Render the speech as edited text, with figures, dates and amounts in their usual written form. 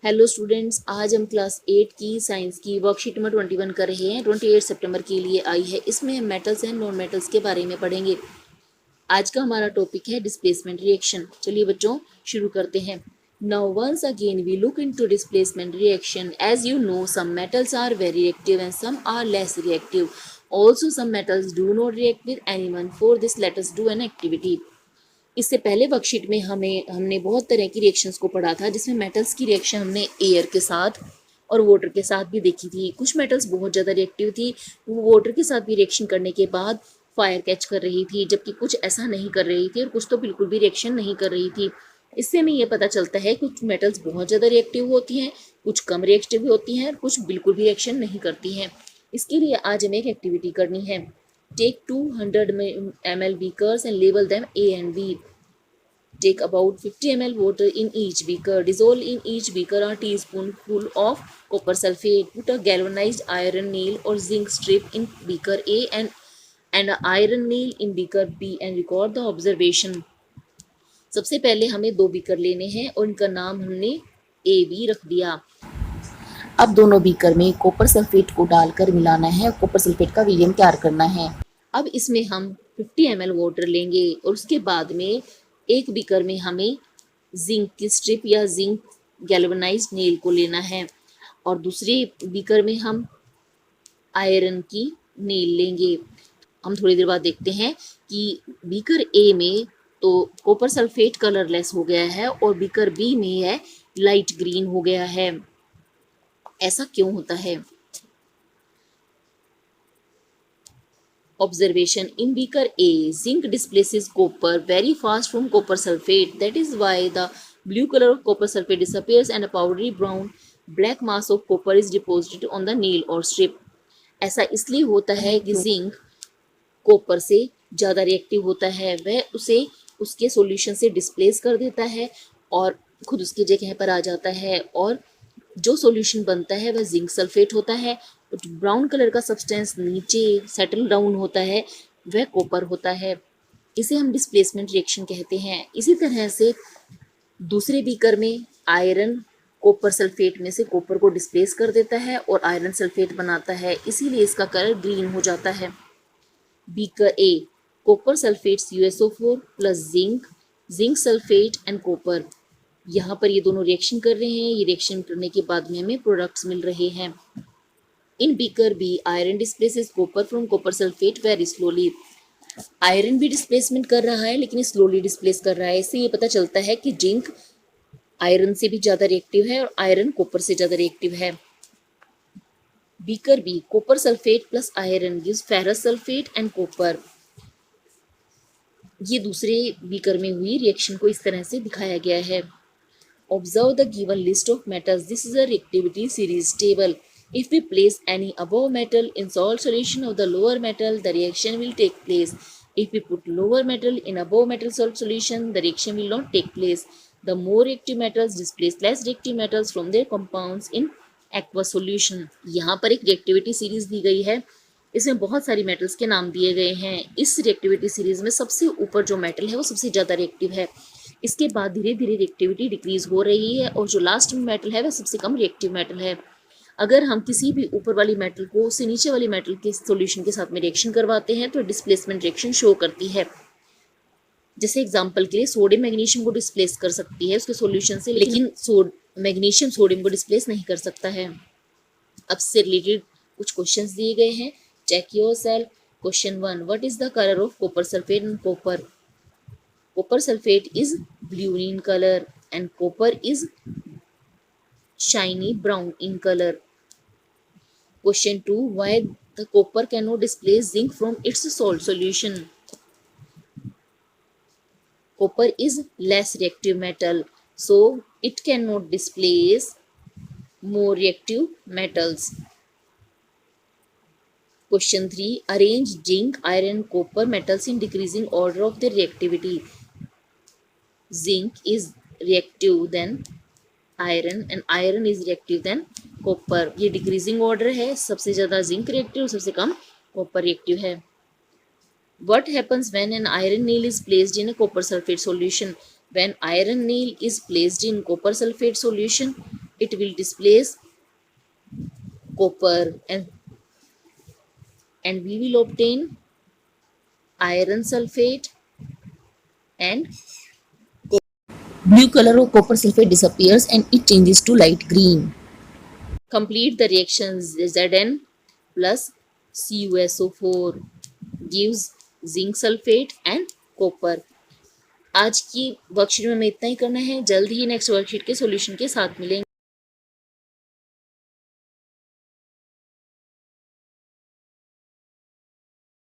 Hello students, आज हम class 8 की साइंस की वर्कशीट नंबर 21 कर रहे हैं। 28 सितंबर के लिए आई है। इसमें हम मेटल्स एंड नॉन मेटल्स के बारे में पढ़ेंगे। आज का हमारा टॉपिक है डिस्प्लेसमेंट रिएक्शन। चलिए बच्चों शुरू करते हैं। Now once again we look into displacement reaction. As you know, some metals are very reactive and some are less reactive. Also some metals do not react with anyone. For this let us do an activity. इससे पहले worksheet में हमने बहुत तरह की reactions को पढ़ा था, जिसमें मेटल्स की रिएक्शन हमने एयर के साथ और वाटर के साथ भी देखी थी। कुछ मेटल्स बहुत ज़्यादा रिएक्टिव थी, वो वाटर के साथ भी रिएक्शन करने के बाद फायर कैच कर रही थी, जबकि कुछ ऐसा नहीं कर रही थी और कुछ तो बिल्कुल भी रिएक्शन नहीं कर रही थी। इससे हमें ये पता चलता है कि कुछ मेटल्स बहुत ज़्यादा रिएक्टिव होती हैं, कुछ कम रिएक्टिव होती हैं और कुछ बिल्कुल भी रिएक्शन नहीं करती हैं। इसके लिए आज हमें एक एक्टिविटी करनी है। Take 200 ml beakers and label them A and B. Take about 50 ml water in each beaker. Dissolve in each beaker a teaspoonful of copper sulfate. Put a galvanized iron nail or zinc strip in beaker A and an iron nail in beaker B and record the observation. सबसे पहले हमें 2 beaker लेने हैं और इनका नाम हमने A B रख दिया। अब दोनों बीकर में कॉपर सल्फेट को डालकर मिलाना है। कॉपर सल्फेट का विलयन तैयार करना है। अब इसमें हम 50 ml वाटर लेंगे और उसके बाद में एक बीकर में हमें जिंक की स्ट्रिप या जिंक गैल्वेनाइज्ड नेल को लेना है और दूसरे बीकर में हम आयरन की नेल लेंगे। हम थोड़ी देर बाद देखते हैं कि बीकर ए में तो कॉपर सल्फेट कलरलेस हो गया है और बीकर बी में है लाइट ग्रीन हो गया है। ऐसा क्यों होता है? Observation in beaker A, zinc displaces copper very fast from copper sulfate. That is why the blue color of copper sulfate disappears and a powdery brown black mass of copper is deposited on the nail or strip. ऐसा इसलिए होता है कि zinc copper से ज़्यादा reactive होता है, वह उसे उसके सॉल्यूशन से डिस्प्लेस कर देता है और खुद उसकी जगह पर आ जाता है और जो सॉल्यूशन बनता है वह जिंक सल्फेट होता है। ब्राउन कलर का सब्सटेंस नीचे सेटल डाउन होता है, वह कॉपर होता है। इसे हम डिस्प्लेसमेंट रिएक्शन कहते हैं। इसी तरह से दूसरे बीकर में आयरन कॉपर सल्फेट में से कॉपर को डिस्प्लेस कर देता है और आयरन सल्फेट बनाता है, इसीलिए इसका कलर ग्रीन हो जाता है। Beaker A, copper sulphates USO4 plus zinc sulphate and copper. यहाँ पर ये दोनों रिएक्शन कर रहे हैं। ये रिएक्शन करने के बाद में हमें प्रोडक्ट्स मिल रहे हैं। In beaker B, iron displaces copper from copper sulphate very slowly. Iron भी डिस्प्लेसमेंट कर रहा है लेकिन स्लोली डिस्प्लेस कर रहा है। इससे ये पता चलता है कि जिंक आयरन से भी ज़्यादा रिएक्टिव है और आयरन कॉपर से ज़्यादा रिएक्टिव है। Beaker B, copper sulphate plus iron gives ferrous sulphate and copper. ये दूसरे बीकर में हुई रिएक्शन को इस तरह से दिखाया गया है। Observe the given list of metals. This is a reactivity series table. If we place any above metal in salt solution of the lower metal, the reaction will take place. If we put lower metal in above metal salt solution, the reaction will not take place. The more reactive metals displace less reactive metals from their compounds in aqueous solution. यहाँ पर एक reactivity series दी गई है। इसमें बहुत सारी metals के नाम दिए गए हैं। इस रिएक्टिविटी सीरीज में सबसे ऊपर जो मेटल है वो सबसे ज़्यादा रिएक्टिव है। इसके बाद धीरे धीरे रिएक्टिविटी डिक्रीज हो रही है और जो लास्ट में मेटल है वह सबसे कम रिएक्टिव मेटल है। अगर हम किसी भी ऊपर वाली मेटल को उससे नीचे वाली मेटल के सॉल्यूशन के साथ में रिएक्शन करवाते हैं तो डिस्प्लेसमेंट रिएक्शन शो करती है। जैसे एग्जांपल के लिए सोडियम मैग्नीशियम को डिस्प्लेस कर सकती है उसके सॉल्यूशन से, लेकिन मैग्नीशियम सोडियम को डिस्प्लेस नहीं कर सकता है। अब से रिलेटेड कुछ क्वेश्चंस दिए गए हैं। Check yourself. Question 1. What is the color of copper sulfate and copper? Copper sulfate is blue in color and copper is shiny brown in color. Question 2. Why the copper cannot displace zinc from its salt solution? Copper is less reactive metal, so it cannot displace more reactive metals. Question 3. Arrange zinc, iron, copper metals in decreasing order of their reactivity. Zinc is reactive than iron and iron is reactive than copper. ये decreasing order है, सबसे ज़्यादा zinc reactive, सबसे कम copper reactive है। What happens when an iron nail is placed in a copper sulfate solution? When iron nail is placed in copper sulfate solution, it will displace copper and we will obtain iron sulfate and blue color of copper sulfate disappears and it changes to light green. Complete the reactions. Zn plus CuSO4 gives zinc sulfate and copper. आज की worksheet में हमें इतना ही करना है। जल्द ही next worksheet के solution के साथ मिलेंगे।